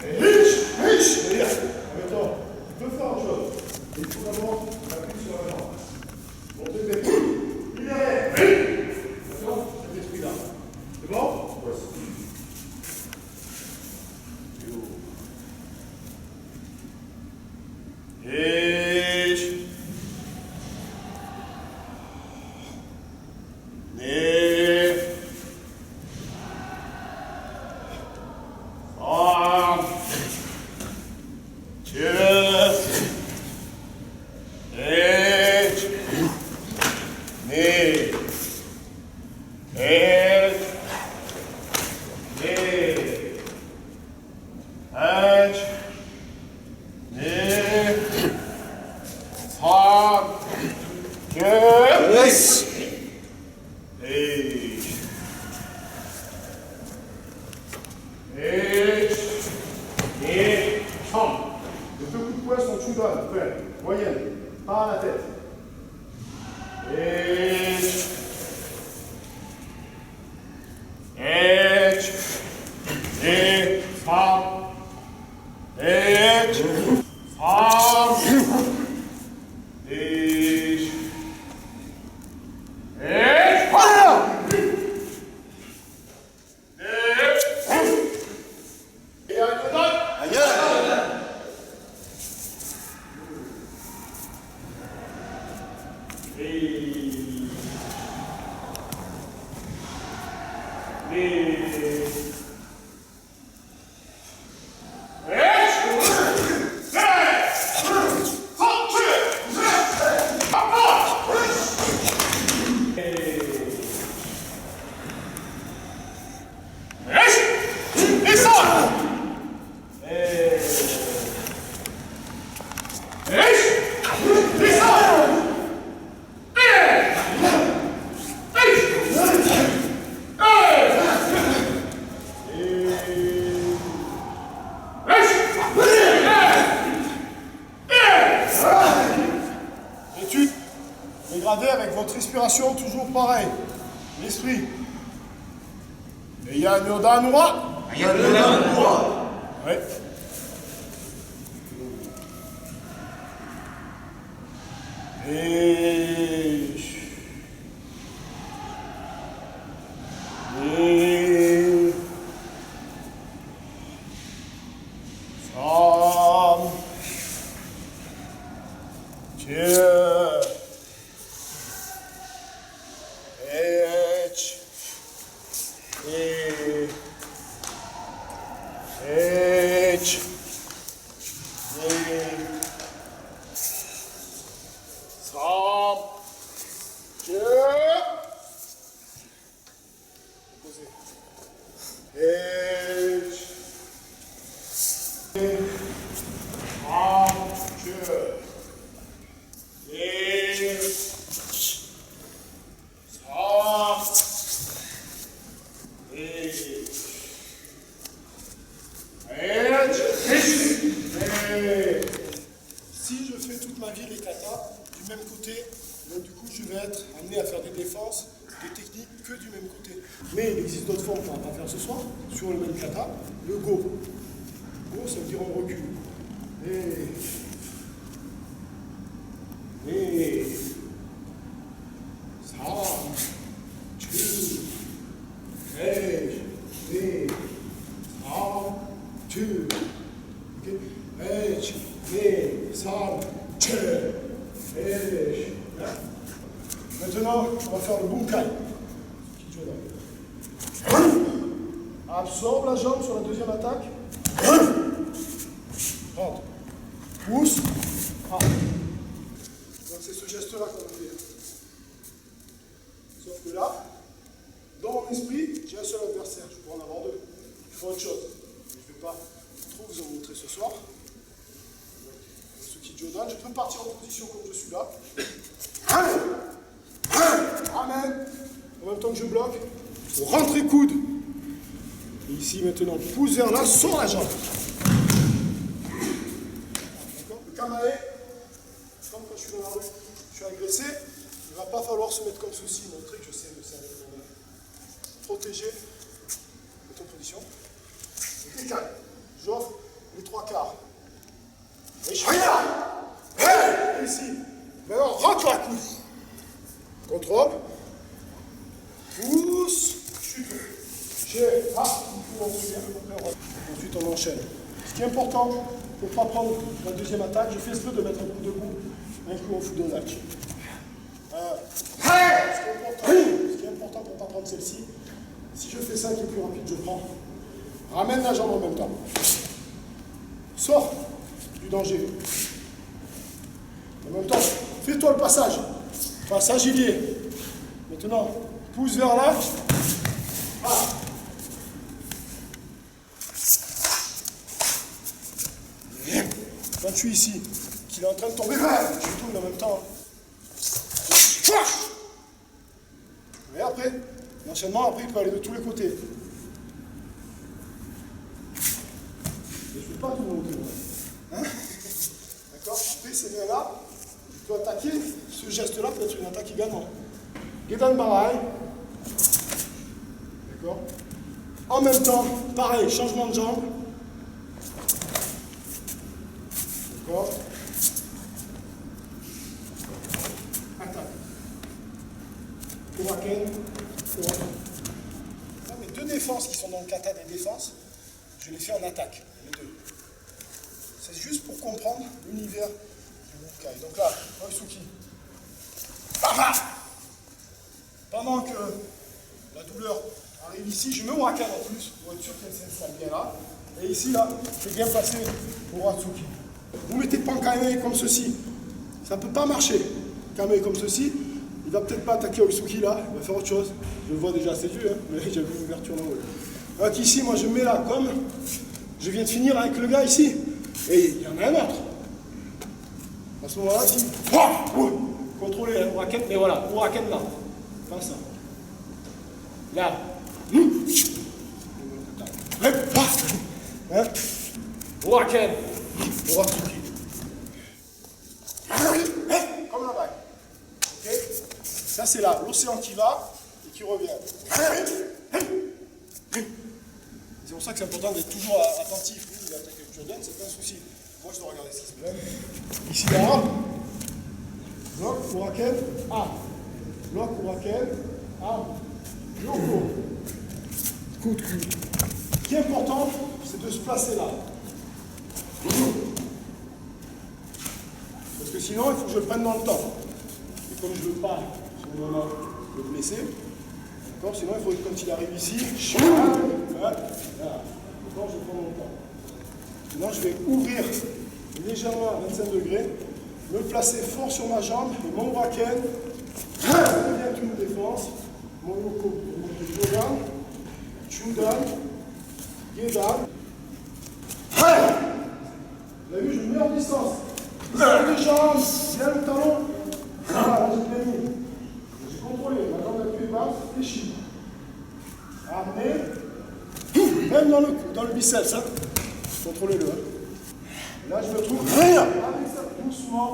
C'est-à-dire, maintenant, tu peux faire autre chose. Il faut d'abord appuyer sur la jambe. Monter le pied. Libérez. D'accord? Cet esprit-là. C'est bon? Ouais. Les deux coups de poing sont Chudan, moyenne, pas à la tête. Dégradez avec votre respiration toujours pareil. L'esprit. Et Yann Yodan Noua. Yann Yodan Noua. Ouais. Si je fais toute ma vie les katas du même côté, donc du coup je vais être amené à faire des défenses, des techniques que du même côté. Mais il existe d'autres formes qu'on va pas faire ce soir, sur le même kata, le go. Go, ça veut dire on recule. Maintenant, on va faire le bunkai. Absorbe la jambe sur la deuxième attaque. Rentre. Pousse. Rentre. Donc c'est ce geste-là qu'on va faire. Sauf que là, dans mon esprit, j'ai un seul adversaire. Je peux en avoir deux. Il faut autre chose. Je ne vais pas trop vous en montrer ce soir. Ce Kijodan, je peux partir en position comme je suis là. Amen. En même temps que je bloque, rentrez coude. Et ici maintenant, pousse vers là, sors la jambe. D'accord? Le kamae, comme quand je suis dans la rue, je suis agressé, il ne va pas falloir se mettre comme ceci, montrer que je sais me servir de moi. Protéger de ton position. Et t'es calme. J'offre les 3/4. Et je regarde. Et ici. Maintenant, rentre la coude. Contrôle. Pousse. Chute. Ensuite, on enchaîne. Ce qui est important, pour ne pas prendre la deuxième attaque, je fais exprès de mettre un coup debout, un coup en foudonnage. Ce qui est important pour ne pas prendre celle-ci, si je fais ça qui est plus rapide, je prends. Ramène la jambe en même temps. Sors du danger. En même temps, fais-toi le passage. Passage ailier. Maintenant, pousse vers là. Ah. Quand je suis ici, qu'il est en train de tomber, je tourne en même temps. Et après, l'enchaînement, après, il peut aller de tous les côtés. Je ne fais pas tout le monde. Hein? D'accord? Après, ces mains-là, tu peux attaquer. Ce geste-là peut être une attaque également. Gedan Barai. D'accord? En même temps, pareil, changement de jambe. D'accord? Attaque. Koraken. Mes deux défenses qui sont dans le kata des défenses, je les fais en attaque, les deux. C'est juste pour comprendre l'univers du Mukai. Donc là, Oisuki. Pendant que la douleur arrive ici, je mets mon Wakan en plus pour être sûr qu'elle s'installe bien là. Et ici, là, je vais bien passer au Ratsuki. Vous mettez pas un Kame comme ceci. Ça ne peut pas marcher. Kame comme ceci, il va peut-être pas attaquer Oisuki là, il va faire autre chose. Je le vois déjà assez dur, hein, mais j'ai vu une ouverture là-haut. Donc ici, moi je mets là comme je viens de finir avec le gars ici. Et il y en a un autre. À ce moment-là, ici, contrôlez le Uraken, mais voilà, Uraken là. Comme ça. Là. Hein? Uraken. Uratsuki. Comme la vague. Ok? Ça c'est là, l'océan qui va et qui revient. C'est pour ça que c'est important d'être toujours attentif. Lui, il attaque avec Jordan, c'est pas un souci. Moi, je dois regarder ce qui se passe. Ici, là. Bloc, Uraken, arme. Bloc, Uraken, arme. Yoko. Coup de cul. Ce qui est important, c'est de se placer là. Parce que sinon, il faut que je le prenne dans le temps. Et comme je ne veux pas, sur le moment, le blesser, d'accord, sinon, il faut que quand il arrive ici, voilà. D'accord, je prends mon temps. Maintenant, je vais ouvrir légèrement à 25 degrés, me placer fort sur ma jambe, et mon Uraken devient une défense. Mon Yoko, Jodan, Chundan, Gedan. Vous avez vu, je me mets en distance. Distance de jambes, bien le talon. Voilà, j'ai bien mis. J'ai contrôlé, ma jambe la plus basse, fléchie. Amenez, même dans le biceps, hein. Contrôlez-le. Hein. Là, je me trouve rien. Avec ça, doucement,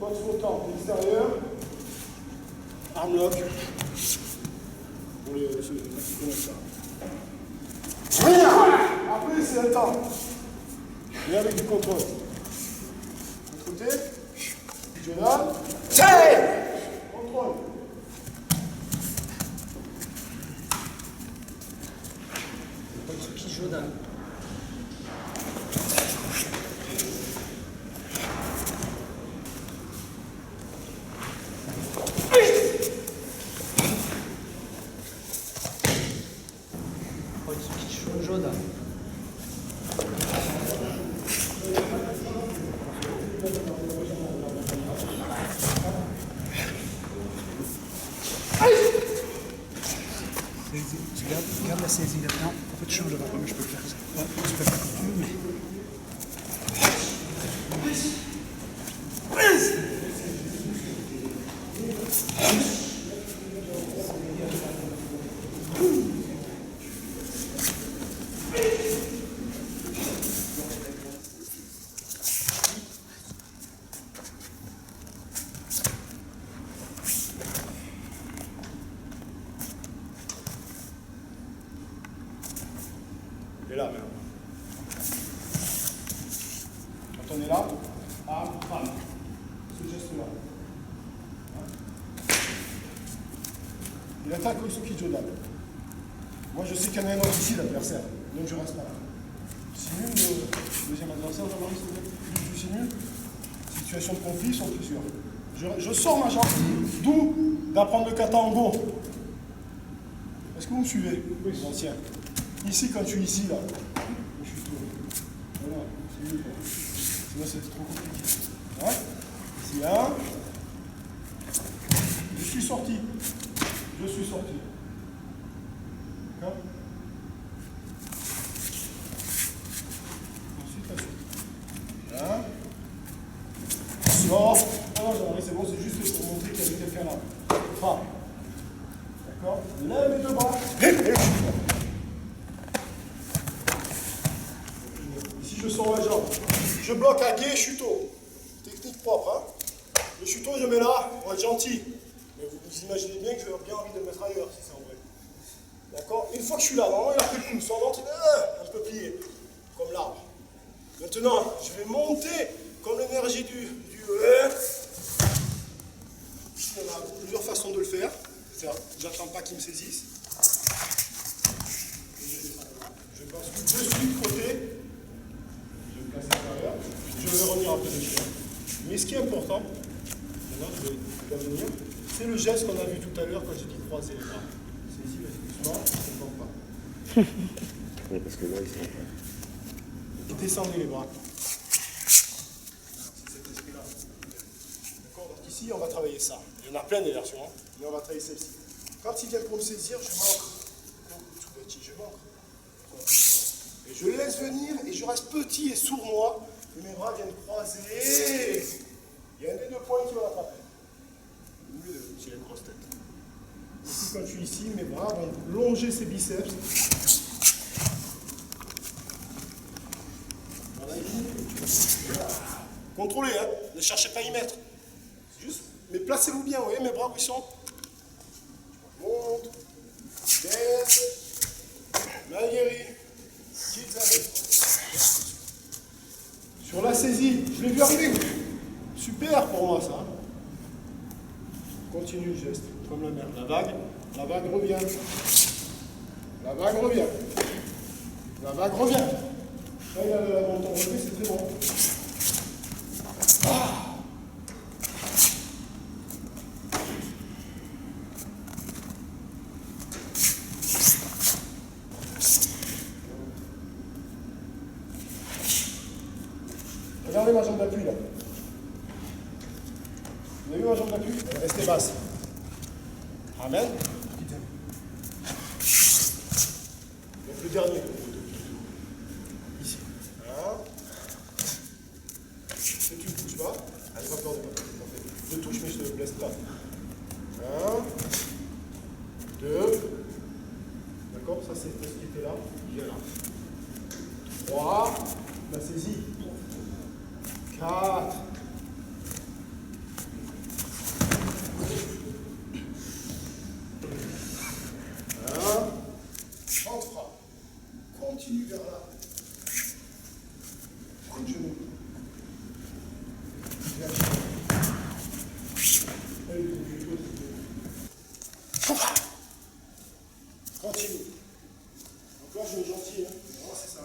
côte flottante, l'extérieur. Arm lock. Pour ceux qui connaissent ça. Rien. Après, c'est le temps. Et avec du contrôle. De côté. Je donne. Contrôle. Oisuki Jodan. Oisuki Jodan. Tu gardes la saisie là-dedans. En fait, tu changes de rapport, mais je peux le faire ça. Ouais, tu peux faire comme tu veux, mais. Et là, maintenant. Quand on est là, bam, bam. Ce geste-là. Il attaque au Sokijodan. Moi je sais qu'il y en a un autre ici, l'adversaire. Donc je reste pas là. Simule le deuxième adversaire, Jean-Marie, s'il vous plaît. Tu simules. Situation de conflit, sont plus sûrs. Je sors ma jambe, d'où d'apprendre le kata en go. Est-ce que vous me suivez? Oui, l'ancien. Ici, quand je suis ici, là, je suis tout. Voilà, c'est mieux. Sinon, c'est trop compliqué. Ouais. Ici, là. Je suis sorti. Je suis sorti. D'accord? Ensuite, la suite. Là. Sors. Non, Jean-Marie, c'est bon, c'est juste pour montrer qu'il y avait quelqu'un là. Frappe. D'accord? Lève les deux bras. Ici, je sors ma jambe. Je bloque à gué, chuto. Technique propre, hein? Le chuto, je mets là, on va être gentil. Mais vous imaginez bien que j'aurais bien envie de le mettre ailleurs, si c'est en vrai. D'accord? Une fois que je suis là, normalement, il a pris le coup. Son ventre, un peu plié, comme l'arbre. Maintenant, je vais monter comme l'énergie du on a plusieurs façons de le faire. J'attends pas qu'il me saisisse. Je bascule dessus de côté. Je me place à l'intérieur. Je vais revenir un peu dessus. Mais ce qui est important, maintenant je vais venir, c'est le geste qu'on a vu tout à l'heure quand j'ai dit croiser les bras. Saisis, doucement, je ne porte pas. Oui, parce que là, ils sont... Descendez les bras. C'est cet esprit-là. D'accord? Donc ici, on va travailler ça. Il y en a plein des versions, hein, mais on va travailler celle-ci. Quand il vient pour me saisir, je manque. Je manque. Et je laisse venir et je reste petit et sournois. Et mes bras viennent croiser. Il y a un des deux points qui va l'attraper. Ou les deux, s'il a une grosse tête. Ici, quand je suis ici, mes bras vont longer ses biceps. Contrôlez, hein. Ne cherchez pas à y mettre. Juste, mais placez-vous bien, vous voyez mes bras où ils sont. Monte, baisse, Maïeri, Kizane. Sur la saisie, je l'ai vu arriver. Super pour moi ça. Continue le geste, comme la mer. La vague revient. La vague revient. La vague revient. Là, il a la montagne relevée, c'est très bon. Ah. Regardez ma jambe d'appui là. Vous avez vu ma jambe d'appui? Elle est restée basse. Amen. Donc le dernier. Ici. Hein? Si tu ne touches pas, elle va peur de pas toucher. Je touche mais je ne te blesse pas. 1, 2. D'accord? Ça c'est ce qui était là. Il vient là. 3. La saisie. 4. 30 frappes. Continue vers là. Coup de genou. Continue. Donc là, je suis gentil. Hein. Voilà, c'est ça.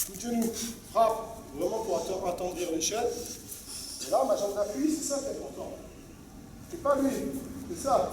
Coup de genou. Frappe. Vraiment pour attendrir l'échelle. Et là, ma jambe d'appui, c'est ça qui est important. C'est pas lui. C'est ça.